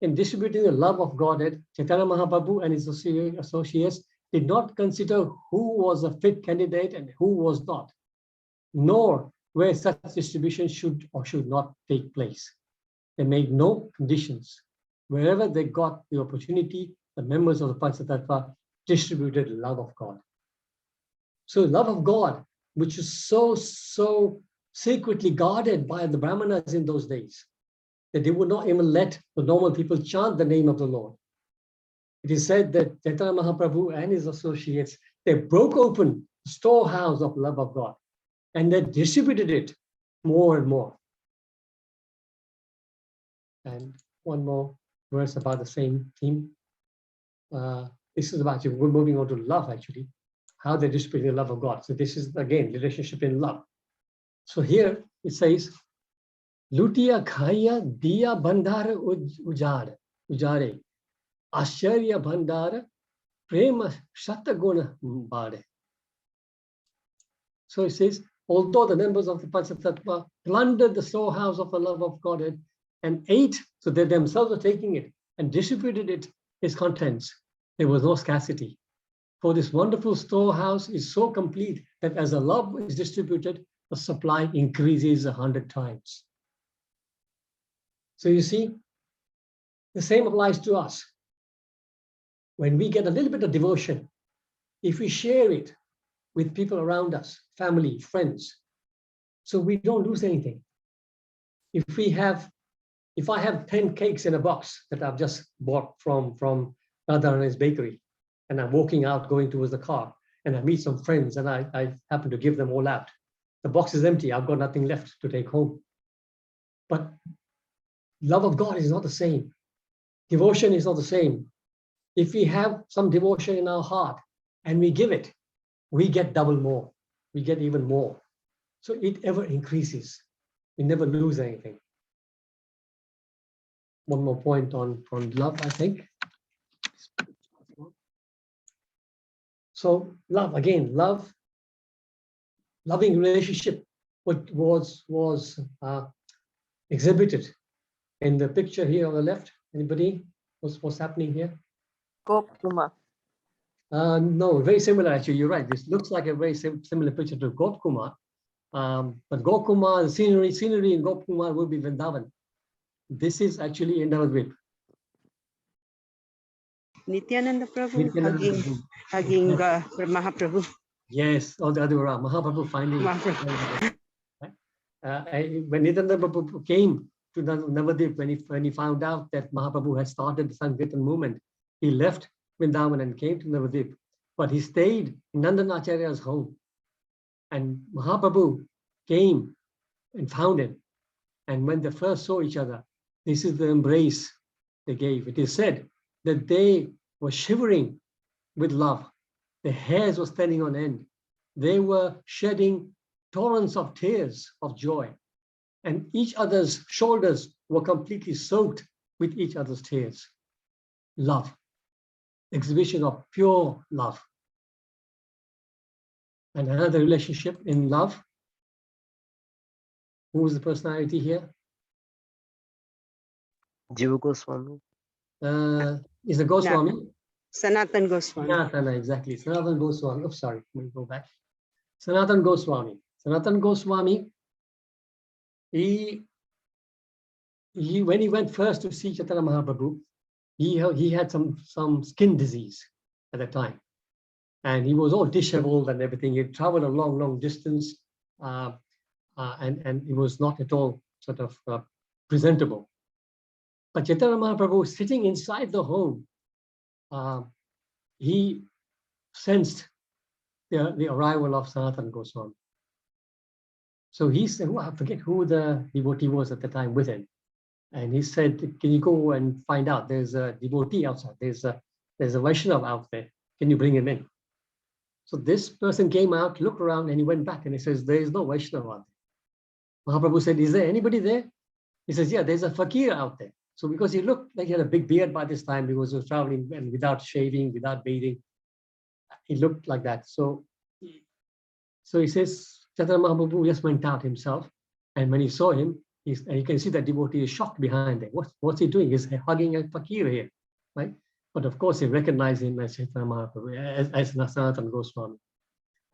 Speaker 1: In distributing the love of Godhead, Chaitanya Mahaprabhu and his associates did not consider who was a fit candidate and who was not, nor where such distribution should or should not take place. They made no conditions. Wherever they got the opportunity, the members of the Panchatattva distributed love of God. So love of God, which is so secretly guarded by the Brahmanas in those days, that they would not even let the normal people chant the name of the Lord. It is said that Chaitanya Mahaprabhu and his associates, they broke open the storehouse of love of God, and they distributed it more and more. And one more verse about the same theme. This is about, we're moving on to love, actually, how they distribute the love of God. So this is, again, relationship in love. So here it says, Lutiya khaya diya bandhara ujare, Asharya bandhara prema shataguna bade. So it says, although the members of the Panchatattva plundered the storehouse of the love of Godhead and ate, so they themselves were taking it and distributed its contents, there was no scarcity. For this wonderful storehouse is so complete that as the love is distributed, the supply increases 100 times. So you see, The same applies to us. When we get a little bit of devotion, if we share it with people around us, family, friends, so we don't lose anything. If I have 10 cakes in a box that I've just bought from Radharani's bakery, and I'm walking out, going towards the car, and I meet some friends, and I happen to give them all out. The box is empty. I've got nothing left to take home. But love of God is not the same. Devotion is not the same. If we have some devotion in our heart and we give it, we get double more. We get even more. So it ever increases. We never lose anything. One more point on love, I think. So love, again, loving relationship was exhibited in the picture here on the left. Anybody? What's happening here?
Speaker 4: Gopkuma.
Speaker 1: No, very similar actually. You're right. This looks like a very similar picture to Gopkuma. But Gopkuma, the scenery in Gopkuma will be Vrindavan. This is actually in Navadvip.
Speaker 5: Nityananda Prabhu
Speaker 1: Nityananda
Speaker 5: hugging
Speaker 1: Prabhu.
Speaker 5: Mahaprabhu.
Speaker 1: Yes, or the other way around. Mahaprabhu finally. When Nityananda Prabhu came to Navadvip, when he found out that Mahaprabhu had started the Sankirtan movement, he left Vrindavan and came to Navadvip. But he stayed in Nandanacharya's home. And Mahaprabhu came and found him. And when they first saw each other, this is the embrace they gave. It is said that they were shivering with love. Their hairs were standing on end. They were shedding torrents of tears of joy. And each other's shoulders were completely soaked with each other's tears. Love, exhibition of pure love. And another relationship in love. Who is the personality here?
Speaker 3: Jiva Goswami.
Speaker 1: Is a Goswami?
Speaker 5: Sanatan Goswami.
Speaker 1: Sanatana, exactly. Sanatan Goswami. Oh, sorry. Let me go back. Sanatan Goswami. Sanatan Goswami, he when he went first to see Chaitanya Mahaprabhu, he had some skin disease at the time. And he was all disheveled and everything. He traveled a long distance, and he was not at all sort of presentable. But Chaitanya Mahaprabhu, sitting inside the home, he sensed the arrival of Sanatan Goswami. So he said, I forget who the devotee was at the time with him. And he said, can you go and find out? There's a devotee outside. There's a Vaishnava out there. Can you bring him in? So this person came out, looked around, and he went back and he says, there is no Vaishnava out there. Mahaprabhu said, is there anybody there? He says, yeah, there's a fakir out there. So because he looked like he had a big beard by this time, because he was traveling and without shaving, without bathing, he looked like that. So he says, Chaitanya Mahaprabhu just went out himself. And when he saw him, and you can see that devotee is shocked behind it. What's he doing? He's hugging a fakir here, right? But of course, he recognized him as Chaitanya Mahaprabhu, as Sanatan Goswami.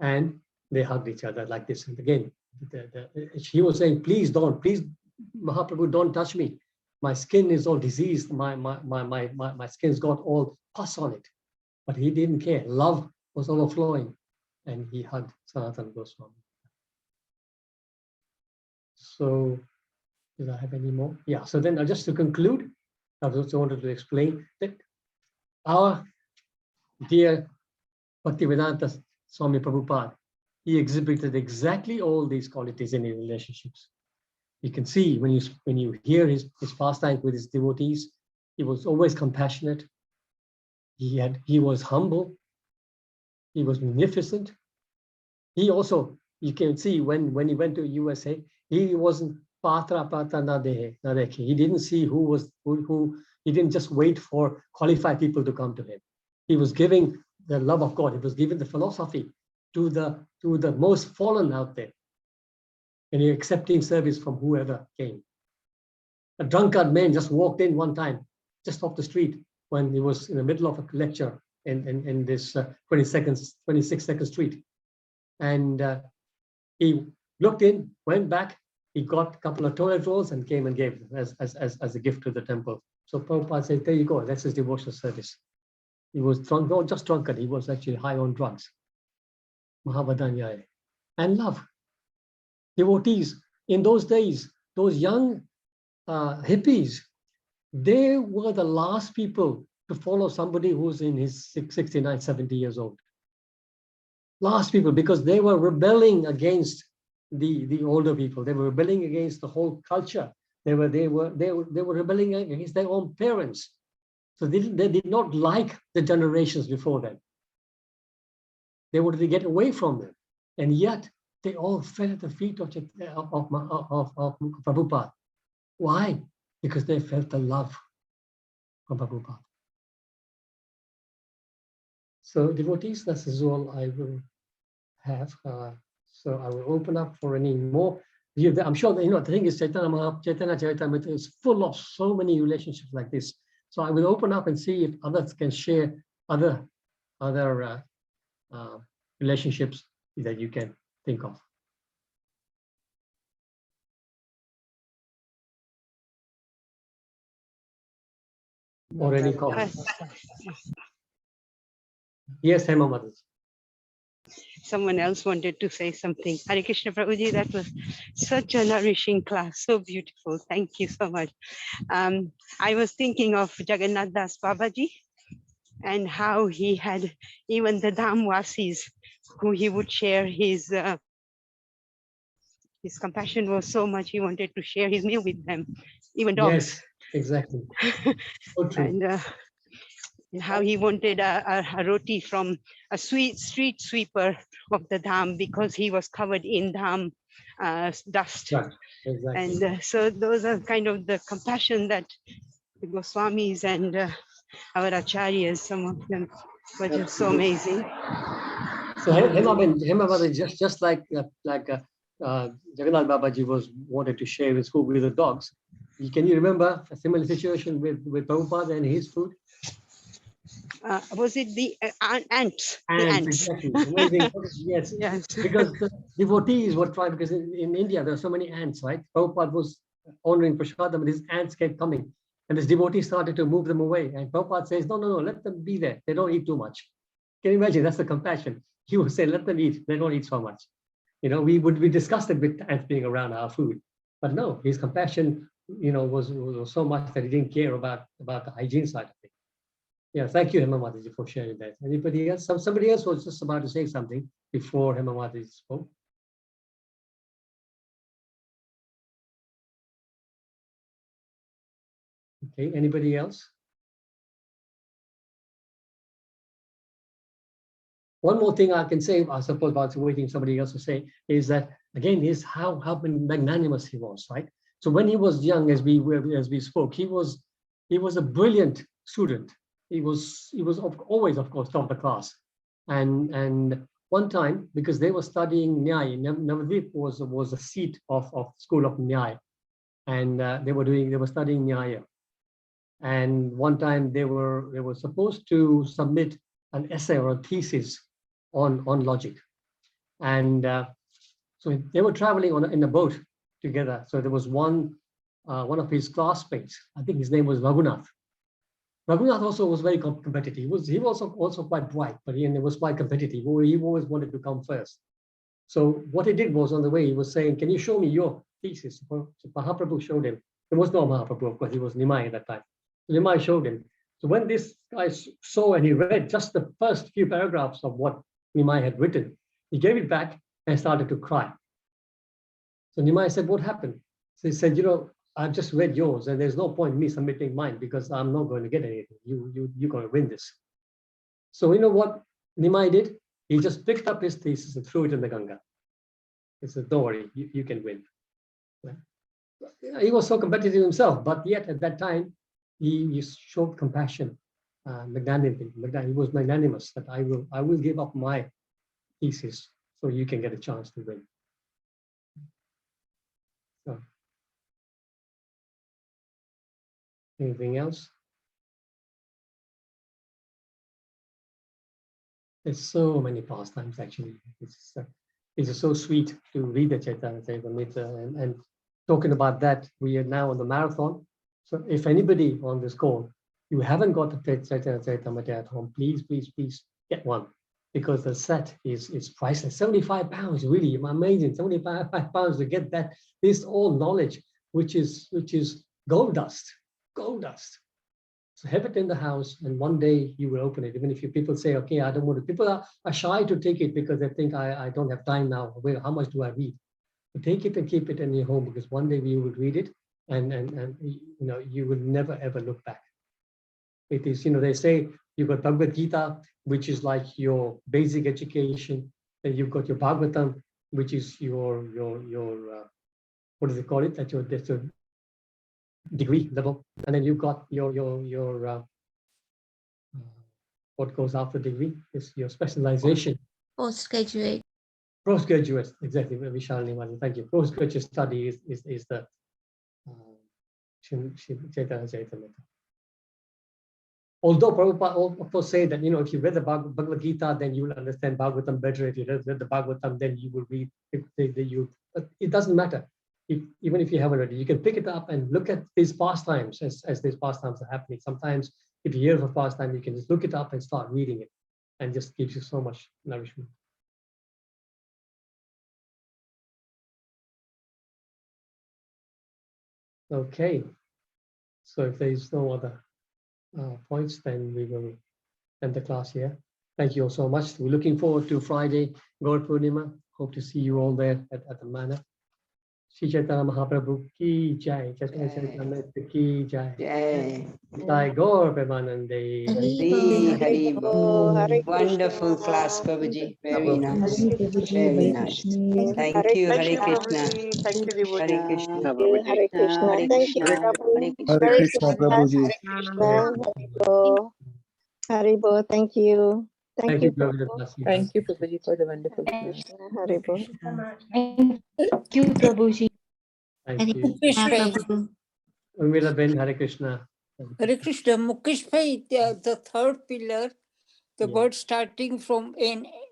Speaker 1: And they hugged each other like this. And again, he was saying, please, Mahaprabhu, don't touch me. My skin is all diseased. My skin's got all pus on it. But he didn't care. Love was overflowing. And he hugged Sanatan Goswami. So, did I have any more? Yeah, so then just to conclude, I also wanted to explain that our dear Bhaktivedanta Swami Prabhupada, he exhibited exactly all these qualities in his relationships. You can see when you hear his pastimes with his devotees, he was always compassionate. He was humble. He was munificent. He also, you can see when he went to USA, he wasn't patra nadekhe. He didn't see who. He didn't just wait for qualified people to come to him. He was giving the love of God. He was giving the philosophy to the most fallen out there. And he accepting service from whoever came. A drunkard man just walked in one time, just off the street, when he was in the middle of a lecture in this 26th Street. And he looked in, went back, he got a couple of toilet rolls and came and gave them as a gift to the temple. So Prabhupada said, there you go, that's his devotional service. He was drunk, not just drunkard, he was actually high on drugs. Mahavadanyaya. And love. Devotees, in those days, those young hippies, they were the last people to follow somebody who's in his 69, 70 years old. Last people, because they were rebelling against the older people. They were rebelling against the whole culture. They were rebelling against their own parents. So they did not like the generations before them. They wanted to get away from them. And yet they all fell at the feet of Prabhupada. Why? Because they felt the love from Prabhupada. So devotees, this is all I will have. So I will open up for any more. I'm sure that, the thing is, Caitanya Caritamrita is full of so many relationships like this. So I will open up and see if others can share other relationships that you can think of. Or any comments. Yes, Hema Mother.
Speaker 5: Someone else wanted to say something. Hare Krishna Prabhuji, that was such a nourishing class, so beautiful. Thank you so much. I was thinking of Jagannath Das Babaji and how he had even the Dhamwasis who he would share his compassion was so much, he wanted to share his meal with them, even dogs.
Speaker 1: Yes, exactly. So true.
Speaker 5: And how he wanted a roti from a street sweeper of the Dham because he was covered in Dham dust.
Speaker 1: Right, exactly.
Speaker 5: And so those are kind of the compassion that the Goswamis and our acharyas, some of them were just so amazing.
Speaker 1: So Hema, just like Jagannath Babaji wanted to share his food with the dogs. Can you remember a similar situation with Prabhupada and his food?
Speaker 5: Was it the ants? The ants.
Speaker 1: Exactly. Amazing. Yes.
Speaker 5: Yes.
Speaker 1: Because the devotees were trying, because in India there are so many ants, right? Prabhupada was honoring Prashadam, but his ants kept coming. And his devotees started to move them away. And Prabhupada says, no, let them be there. They don't eat too much. Can you imagine? That's the compassion. He would say, let them eat. They don't eat so much. We would be disgusted with ants being around our food. But no, his compassion, was so much that he didn't care about the hygiene side of it. Yeah, thank you, Hema Mataji, for sharing that. Anybody else? Somebody else was just about to say something before Hema Mataji spoke. Okay, anybody else? One more thing I can say, I suppose, about waiting somebody else to say, is that again, is how magnanimous he was, right? So when he was young, as we spoke, he was a brilliant student. He was always, of course, top of the class. And one time, because they were studying Nyaya, Navadvip was a seat of school of Nyaya, and they were studying Nyaya. And one time they were supposed to submit an essay or a thesis on logic, and so they were traveling in a boat together. So there was one of his classmates, I think his name was Raghunath. Raghunath also was very competitive. He was also quite bright, but he was quite competitive. He always wanted to come first. So what he did was, on the way, he was saying, "Can you show me your thesis?" So Mahaprabhu showed him. There was no Mahaprabhu, of course. He was Nimai at that time. So Nimai showed him. So when this guy saw and he read just the first few paragraphs of what Nimai had written, he gave it back and started to cry. So Nimai said, "What happened?" So he said, "I've just read yours, and there's no point in me submitting mine because I'm not going to get anything. You're going to win this." So you know what Nimai did? He just picked up his thesis and threw it in the Ganga. He said, "Don't worry, you can win." He was so competitive himself, but yet at that time, he showed compassion, magnanimity. He was magnanimous that I will give up my thesis so you can get a chance to win. So, anything else? There's so many pastimes actually. It's so sweet to read the Caitanya Caritamrita, and talking about that, we are now on the marathon. So if anybody on this call, you haven't got the Chaitanya Caritamrita at home, please, please, please get one, because the set is priceless. 75 pounds, really amazing. 75 pounds to get that, this all knowledge, which is gold dust, gold dust. So have it in the house, and one day you will open it. Even if people say, okay, I don't want to, people are shy to take it because they think I don't have time now. Wait, how much do I read? But take it and keep it in your home, because one day you will read it, and you will never ever look back. It is, they say you've got Bhagavad Gita, which is like your basic education, and you've got your Bhagavatam, which is your what do they call it? That's your degree level, and then you've got your what goes after degree is your specialization.
Speaker 6: Postgraduate.
Speaker 1: Postgraduate, exactly. Thank you. Postgraduate study is the Chaitanya Caritamrita. Although Prabhupada also say that, if you read the Bhagavad Gita, then you will understand Bhagavatam better. If you read the Bhagavatam, then you will read but it doesn't matter. Even if you haven't read it, you can pick it up and look at these pastimes as these pastimes are happening. Sometimes if you hear of a pastime, you can just look it up and start reading it, and just gives you so much nourishment. Okay, so if there is no other points, then we will end the class here. Thank you all so much. We're looking forward to Friday, Gaura Purnima. Hope to see you all there at the manor. Sri Caitanya Mahaprabhu ki jai, Chaitanya Caritamrita ki jai. Jai Gaura Premanande.
Speaker 5: Hari Bo. Wonderful class, Prabhuji. Very nice. Very nice. Thank you, Hare Krishna.
Speaker 4: Thank you, devotee.
Speaker 5: Hare Krishna.
Speaker 7: Hare Krishna.
Speaker 5: Hare
Speaker 7: Thank you,
Speaker 5: Krishna.
Speaker 7: Prabhu.
Speaker 5: Hare Krishna.
Speaker 8: Hare Krishna, Prabhuji.
Speaker 7: Haribo. Haribo, thank you.
Speaker 1: Thank you, Prabhu.
Speaker 4: Thank you, Prabhuji, for the wonderful class.
Speaker 7: Haribo.
Speaker 6: Thank you, Prabhuji.
Speaker 1: Thank you.
Speaker 6: Prabhu.
Speaker 1: Urmila Ben, Hare Krishna.
Speaker 9: Hare Krishna. Mukesh Bhai, the third pillar, the
Speaker 1: Yeah.
Speaker 9: word starting from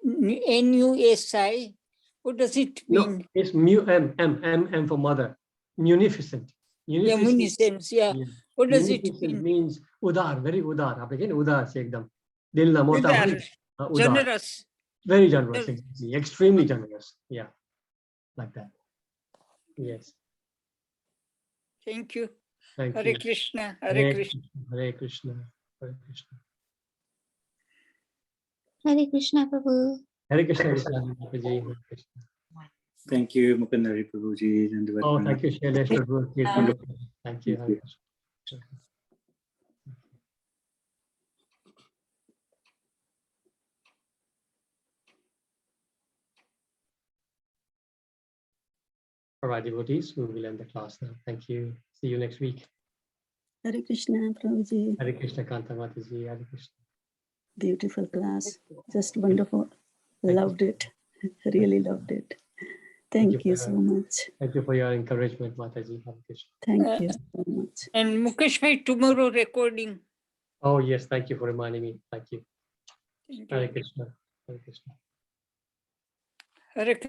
Speaker 9: N-U-S-I, what does it
Speaker 1: No,
Speaker 9: mean?
Speaker 1: it's M for mother. Munificent.
Speaker 9: Yeah, munificence, yeah.
Speaker 1: Yeah.
Speaker 9: What does it
Speaker 1: Munificent
Speaker 9: mean?
Speaker 1: means udar, very udar. आप देखें udar से एकदम दिल ना मोटा हो
Speaker 9: Udar,
Speaker 1: udar.
Speaker 9: generous.
Speaker 1: Very generous, exactly. Extremely generous. Yeah, like that. Yes.
Speaker 9: Thank you.
Speaker 1: Thank
Speaker 9: Hare
Speaker 1: you.
Speaker 9: Krishna. Hare Krishna.
Speaker 1: Hare Krishna. Hare Krishna.
Speaker 6: Hare Krishna, Prabhu.
Speaker 1: Hare Krishna. Hare Krishna.
Speaker 8: Thank you, Mukunda-Hari Prabhuji.
Speaker 1: Oh, thank you, Shailesh Prabhu. Thank you. Hare Krishna. All right, devotees, we will end the class now. Thank you. See you next week.
Speaker 2: Hare Krishna, Prabhuji.
Speaker 1: Hare Krishna, Kanta Mataji. Hare Krishna.
Speaker 2: Beautiful class. Just wonderful.
Speaker 1: you.
Speaker 2: Loved it. Really loved it. Thank you so much.
Speaker 1: Thank you for your encouragement, Mataji. Hare Krishna.
Speaker 2: Thank you so much.
Speaker 9: And Mukesh Bhai, tomorrow recording.
Speaker 1: Oh, yes. Thank you for reminding me. Thank you.
Speaker 9: Thank
Speaker 1: Hare
Speaker 9: you.
Speaker 1: Krishna. Hare Krishna.
Speaker 9: Hare